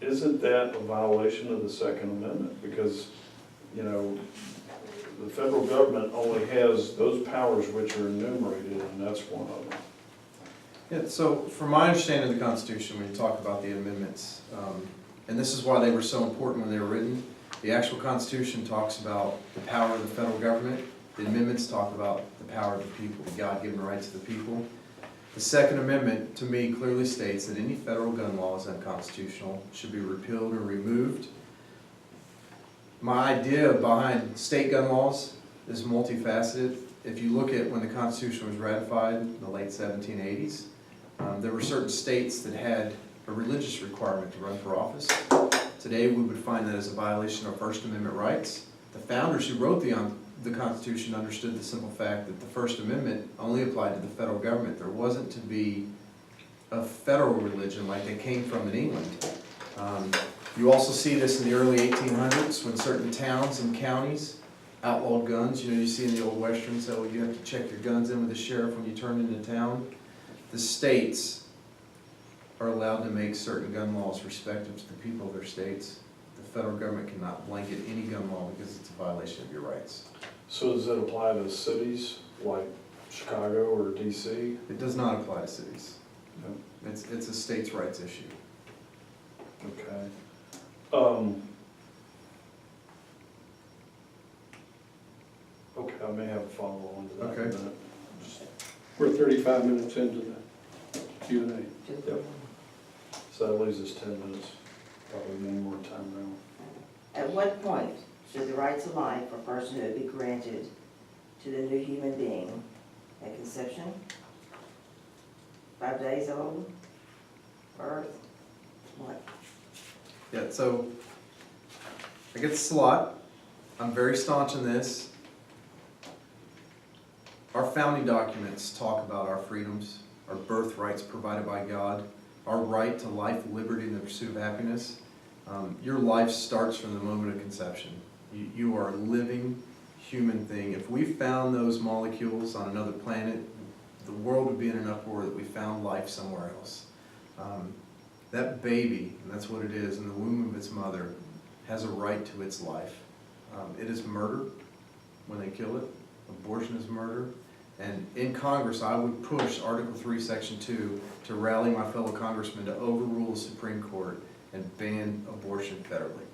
Isn't that a violation of the Second Amendment? Because, you know, the federal government only has those powers which are enumerated, and that's one of them. Yeah, so from my understanding of the Constitution, when you talk about the amendments, and this is why they were so important when they were written, the actual Constitution talks about the power of the federal government. The amendments talk about the power of the people, the God-given rights of the people. The Second Amendment, to me, clearly states that any federal gun law is unconstitutional, should be repealed or removed. My idea behind state gun laws is multifaceted. If you look at when the Constitution was ratified in the late 1780s, there were certain states that had a religious requirement to run for office. Today, we would find that as a violation of First Amendment rights. The founders who wrote the Constitution understood the simple fact that the First Amendment only applied to the federal government. There wasn't to be a federal religion like they came from in England. You also see this in the early 1800s when certain towns and counties outlawed guns. You know, you see in the old westerns how you have to check your guns in with the sheriff when you turn into town. The states are allowed to make certain gun laws respective to the people of their states. The federal government cannot blanket any gun law because it's a violation of your rights. So does it apply to cities like Chicago or DC? It does not apply to cities. No. It's a states' rights issue. Okay. Okay, I may have a follow-on to that. Okay. in a minute. Just- We're 35 minutes into the Q&A. Yep. So that leaves us 10 minutes, probably one more time now. At what point should the rights of life or personhood be granted to the new human being? At conception? 5 days old? Birth? What? Yeah, so I get this a lot. I'm very staunch in this. Our founding documents talk about our freedoms, our birthrights provided by God, our right to life, liberty, and the pursuit of happiness. Your life starts from the moment of conception. You are a living human thing. If we found those molecules on another planet, the world would be in an uproar that we found life somewhere else. That baby, and that's what it is, in the womb of its mother, has a right to its life. It is murder when they kill it. Abortion is murder. And in Congress, I would push Article 3, Section 2 to rally my fellow congressmen to overrule the Supreme Court and ban abortion federally.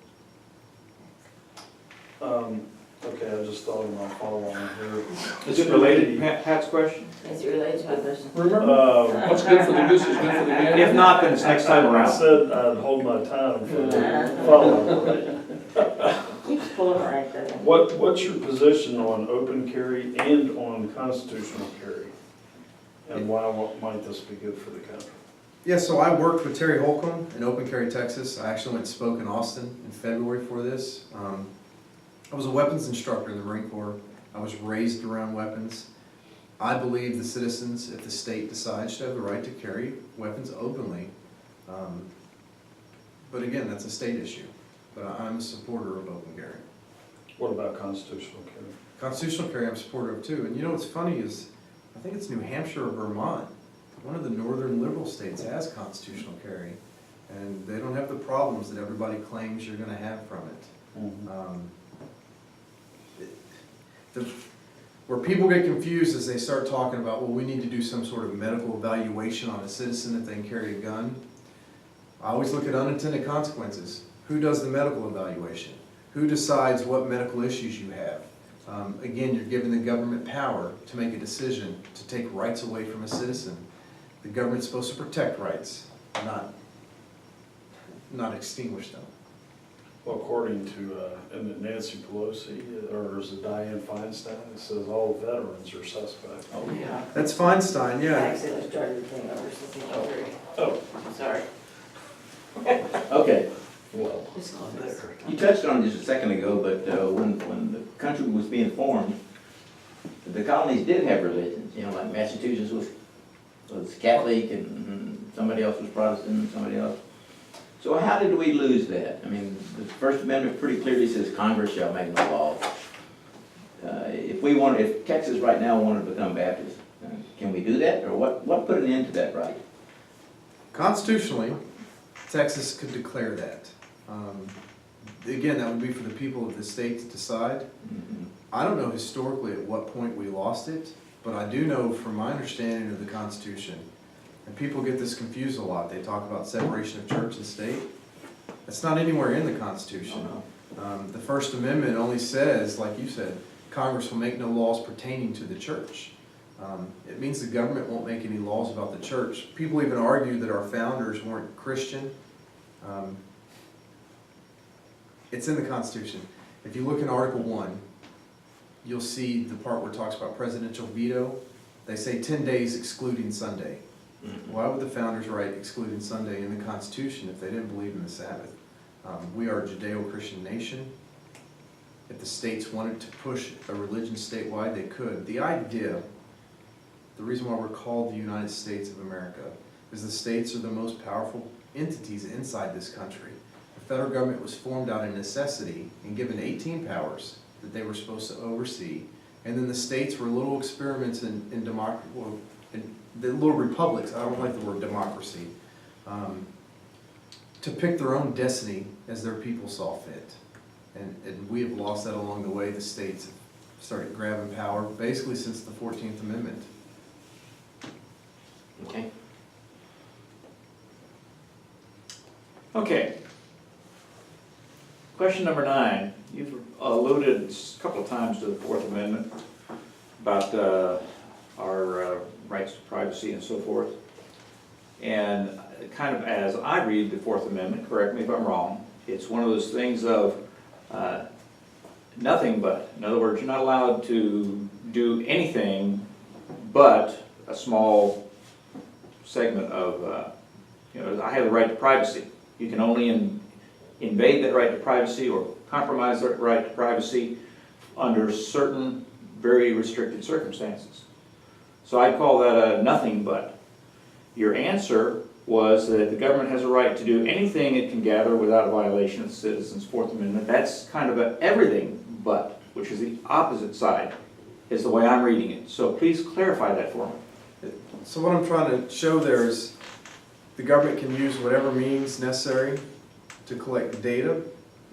Okay, I just thought of my follow-on here. Is it related to Pat's question? Is it related to my question? Remember, what's good for the goose is good for the gander. If not, then it's next time I around. said I'd hold my time for the follow-up. Keeps pulling right there. What's your position on open carry and on constitutional carry? And why might this be good for the country? Yeah, so I worked with Terry Holcomb in Open Carry, Texas. I actually went and spoke in Austin in February for this. I was a weapons instructor in the Marine Corps. I was raised around weapons. I believe the citizens, if the state decides, should have the right to carry weapons openly. But again, that's a state issue. But I'm a supporter of open carry. What about constitutional carry? Constitutional carry I'm a supporter of too. And you know what's funny is, I think it's New Hampshire or Vermont. One of the northern liberal states has constitutional carry. And they don't have the problems that everybody claims you're going to have from it. Mm-hmm. Where people get confused is they start talking about, well, we need to do some sort of medical evaluation on a citizen if they can carry a gun. I always look at unintended consequences. Who does the medical evaluation? Who decides what medical issues you have? Again, you're giving the government power to make a decision to take rights away from a citizen. The government's supposed to protect rights, not extinguish them. Well, according to isn't it Nancy Pelosi, or is it Dianne Feinstein, it says all veterans are suspect. Oh, yeah. That's Feinstein, yeah. Actually, I started the thing over since he was three. Oh, Sorry. Okay, well, Just call it better. you touched on it just a second ago, but when the country was being formed, the colonies did have religions, you know, like Massachusetts was Catholic and somebody else was Protestant and somebody else. So how did we lose that? I mean, the First Amendment pretty clearly says Congress shall make no laws. If Texas right now wanted to become Baptist, can we do that? Or what put an end to that right? Constitutionally, Texas could declare that. Again, that would be for the people of the state to decide. Mhm. I don't know historically at what point we lost it, but I do know from my understanding of the Constitution, and people get this confused a lot, they talk about separation of church and state. That's not anywhere in the Constitution. Oh, no. The First Amendment only says, like you said, Congress will make no laws pertaining to the church. It means the government won't make any laws about the church. People even argue that our founders weren't Christian. It's in the Constitution. If you look in Article 1, you'll see the part where it talks about presidential veto. They say 10 days excluding Sunday. Mhm. Why would the founders write excluding Sunday in the Constitution if they didn't believe in the Sabbath? We are a Judeo-Christian nation. If the states wanted to push a religion statewide, they could. The idea, the reason why we're called the United States of America, is the states are the most powerful entities inside this country. The federal government was formed out of necessity and given 18 powers that they were supposed to oversee. And then the states were little experiments in democracy, in the little republics, I don't like the word democracy, to pick their own destiny as their people saw fit. And we have lost that along the way. The states have started grabbing power basically since the 14th Amendment. Okay. Okay. Question number 9. You've alluded a couple of times to the Fourth Amendment about our rights to privacy and so forth. And kind of as I read the Fourth Amendment, correct me if I'm wrong, it's one of those things of nothing but. In other words, you're not allowed to do anything but a small segment of, I have the right to privacy. You can only invade that right to privacy or compromise that right to privacy under certain very restricted circumstances. So I'd call that a nothing but. Your answer was that the government has a right to do anything it can gather without a violation of the citizens' Fourth Amendment. That's kind of a everything but, which is the opposite side, is the way I'm reading it. So please clarify that for me. So what I'm trying to show there is the government can use whatever means necessary to collect data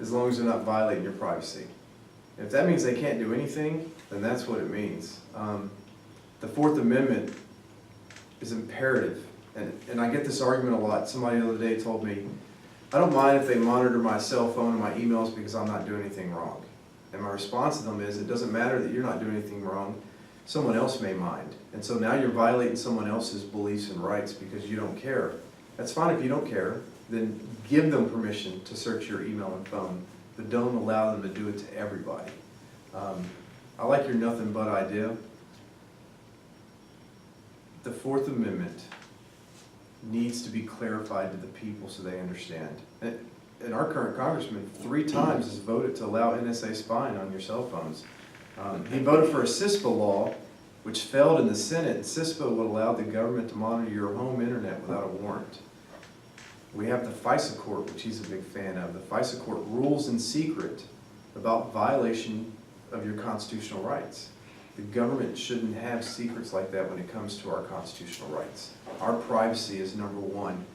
as long as they're not violating your privacy. If that means they can't do anything, then that's what it means. The Fourth Amendment is imperative. And I get this argument a lot. Somebody the other day told me, I don't mind if they monitor my cell phone and my emails because I'm not doing anything wrong. And my response to them is, it doesn't matter that you're not doing anything wrong. Someone else may mind. And so now you're violating someone else's beliefs and rights because you don't care. That's fine if you don't care. Then give them permission to search your email and phone, but don't allow them to do it to everybody. I like your nothing but idea. The Fourth Amendment needs to be clarified to the people so they understand. And our current congressman 3 times has voted to allow NSA spying on your cell phones. He voted for a CISPA law, which failed in the Senate. CISPA would allow the government to monitor your home internet without a warrant. We have the FISA court, which he's a big fan of. The FISA court rules in secret about violation of your constitutional rights. The government shouldn't have secrets like that when it comes to our constitutional rights. Our privacy is number one.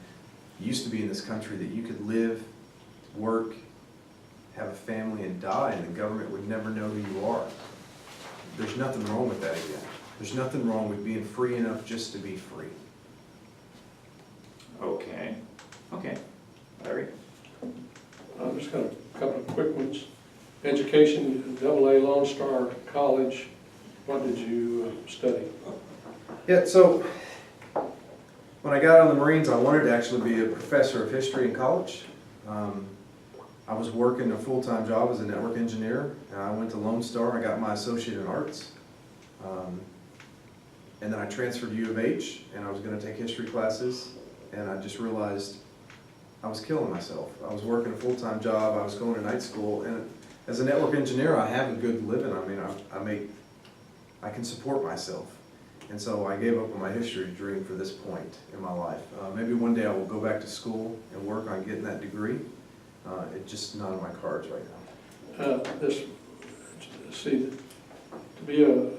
It used to be in this country that you could live, work, have a family, and die, and the government would never know who you are. There's nothing wrong with that again. There's nothing wrong with being free enough just to be free. Okay. Okay. Larry? I've just got a couple of quick ones. Education, AA Lone Star College, what did you study? Yeah, so when I got out of the Marines, I wanted to actually be a professor of history in college. I was working a full-time job as a network engineer, and I went to Lone Star. I got my associate in arts. And then I transferred to U of H, and I was going to take history classes, and I just realized I was killing myself. I was working a full-time job, I was going to night school, and as a network engineer, I have a good living. I mean, I can support myself. And so I gave up on my history dream for this point in my life. Maybe one day I will go back to school and work on getting that degree. It's just not on my cards right now. To be a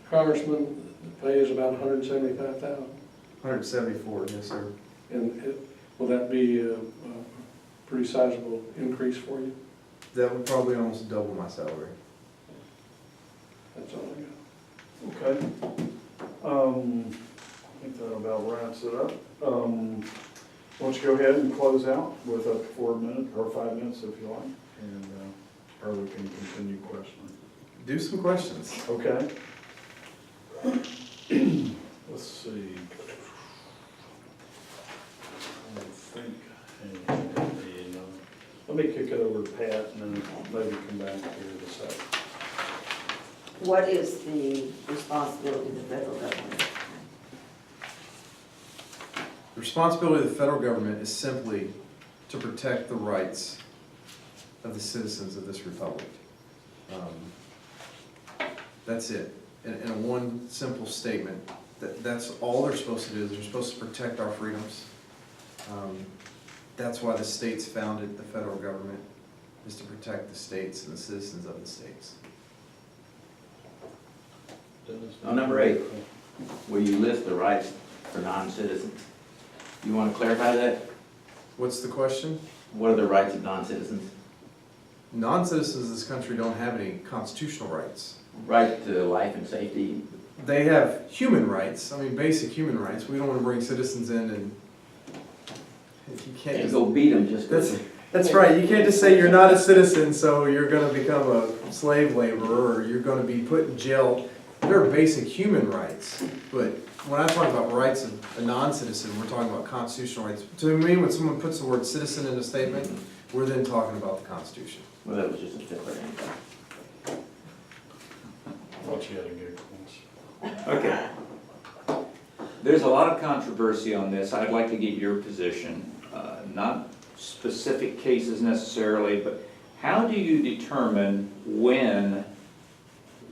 congressman, the pay is about $175,000. 174, yes, sir. And will that be a pretty sizable increase for you? That would probably almost double my salary. That's all I got. Okay. I think that about wraps it up. Why don't you go ahead and close out with up to 4 minutes, or 5 minutes if you like, and, or we can continue questioning. Do some questions. Okay. Let's see. I think, let me kick it over to Pat and then maybe come back here in a sec. What is the responsibility of the federal government? The responsibility of the federal government is simply to protect the rights of the citizens of this republic. That's it. In a one simple statement, that's all they're supposed to do. They're supposed to protect our freedoms. That's why the states founded the federal government, is to protect the states and the citizens of the states. On number 8, where you list the rights for non-citizens, you want to clarify that? What's the question? What are the rights of non-citizens? Non-citizens of this country don't have any constitutional rights. Right to life and safety. They have human rights, I mean, basic human rights. We don't want to bring citizens in and if you can't Can't just, go beat them just because. that's right, you can't just say you're not a citizen, so you're gonna become a slave laborer, or you're gonna be put in jail. There are basic human rights, but when I talk about rights of a non-citizen, we're talking about constitutional rights. To me, when someone puts the word citizen in a statement, we're then talking about the Constitution. Well, that was just a filler. I thought you had a good one. Okay. There's a lot of controversy on this. I'd like to get your position, not specific cases necessarily, but how do you determine when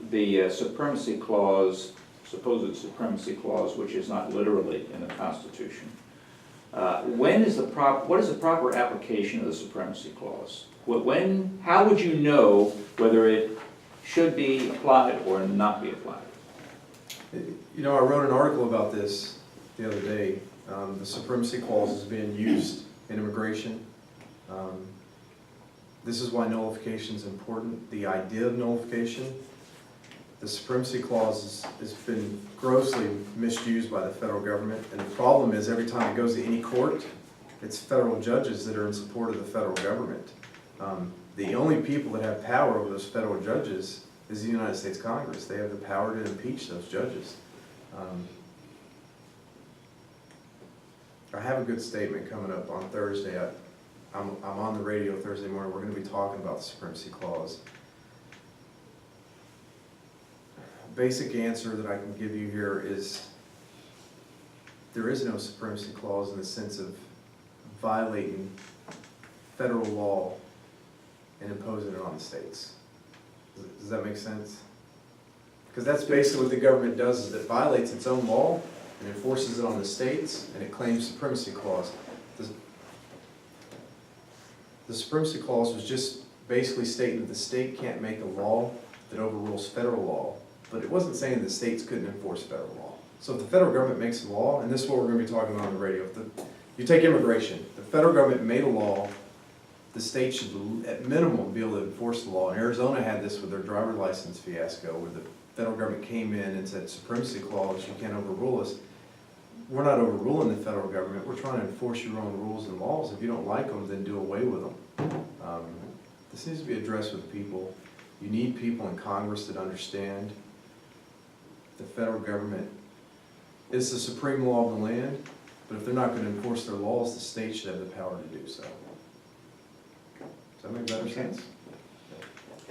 the supremacy clause, supposed supremacy clause, which is not literally in the Constitution, what is the proper application of the supremacy clause? How would you know whether it should be applied or not be applied? You know, I wrote an article about this the other day. The supremacy clause is being used in immigration. This is why nullification is important. The idea of nullification, the supremacy clause has been grossly misused by the federal government. And the problem is every time it goes to any court, it's federal judges that are in support of the federal government. The only people that have power over those federal judges is the United States Congress. They have the power to impeach those judges. I have a good statement coming up on Thursday. I'm on the radio Thursday morning. We're going to be talking about the supremacy clause. Basic answer that I can give you here is there is no supremacy clause in the sense of violating federal law and imposing it on the states. Does that make sense? Because that's basically what the government does, is it violates its own law and enforces it on the states, and it claims supremacy clause. The supremacy clause was just basically stating that the state can't make a law that overrules federal law, but it wasn't saying that states couldn't enforce federal law. So if the federal government makes a law, and this is what we're going to be talking about on the radio, you take immigration, the federal government made a law, the state should at minimum be able to enforce the law. And Arizona had this with their driver's license fiasco, where the federal government came in and said, supremacy clause, you can't overrule us. We're not overruling the federal government, we're trying to enforce your own rules and laws. If you don't like them, then do away with them. This needs to be addressed with people. You need people in Congress that understand the federal government is the supreme law of the land, but if they're not going to enforce their laws, the state should have the power to do so. Does that make better sense?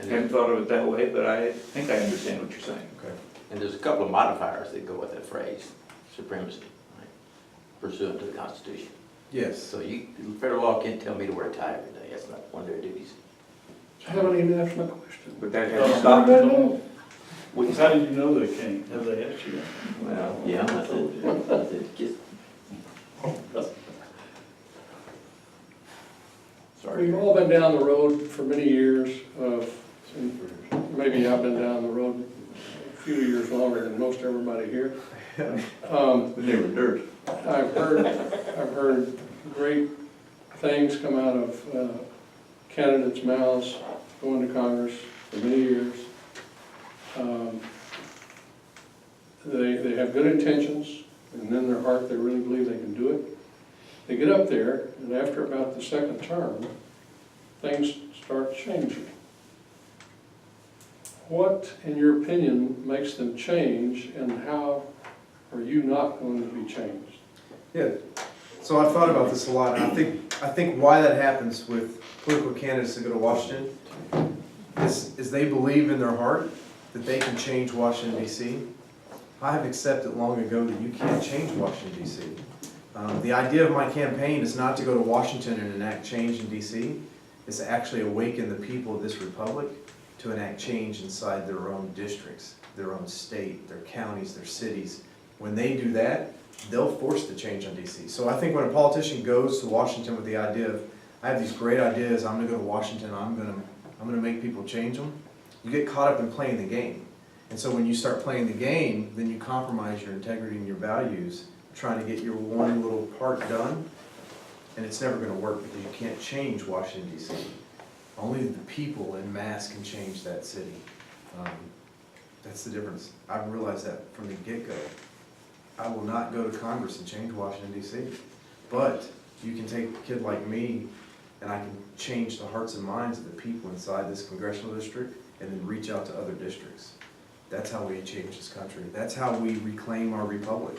I hadn't thought of it that way, but I think I understand what you're saying. Okay. And there's a couple of modifiers that go with that phrase, supremacy, right? Pursuant to the Constitution. Yes. So federal law can't tell me to wear a tie every day. That's not one of their duties. I haven't even asked my question. But that hasn't stopped it. How do you know they can't? Have they asked you? Well, yeah, that's it. Just. Sorry. We've all been down the road for many years of, maybe I've been down the road a few years longer than most everybody here. We never dirt. I've heard great things come out of candidates' mouths going to Congress for many years. They have good intentions, and in their heart, they really believe they can do it. They get up there, and after about the second term, things start changing. What, in your opinion, makes them change, and how are you not going to be changed? Yeah, so I've thought about this a lot, and I think why that happens with political candidates that go to Washington is they believe in their heart that they can change Washington DC. I have accepted long ago that you can't change Washington DC. The idea of my campaign is not to go to Washington and enact change in DC, it's to actually awaken the people of this republic to enact change inside their own districts, their own state, their counties, their cities. When they do that, they'll force the change on DC. So I think when a politician goes to Washington with the idea of, I have these great ideas, I'm gonna go to Washington, I'm gonna make people change them, you get caught up in playing the game. And so when you start playing the game, then you compromise your integrity and your values, trying to get your one little part done, and it's never gonna work because you can't change Washington DC. Only the people en masse can change that city. That's the difference. I've realized that from the get-go. I will not go to Congress and change Washington DC. But you can take a kid like me and I can change the hearts and minds of the people inside this congressional district and then reach out to other districts. That's how we change this country. That's how we reclaim our republic.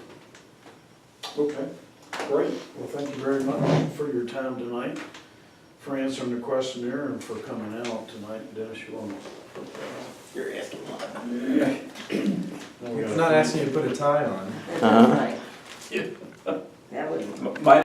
Okay, great. Well, thank you very much for your time tonight, for answering the questionnaire and for coming out tonight. Dennis, you want to? You're asking a lot. I'm not asking you to put a tie on. Right. That would My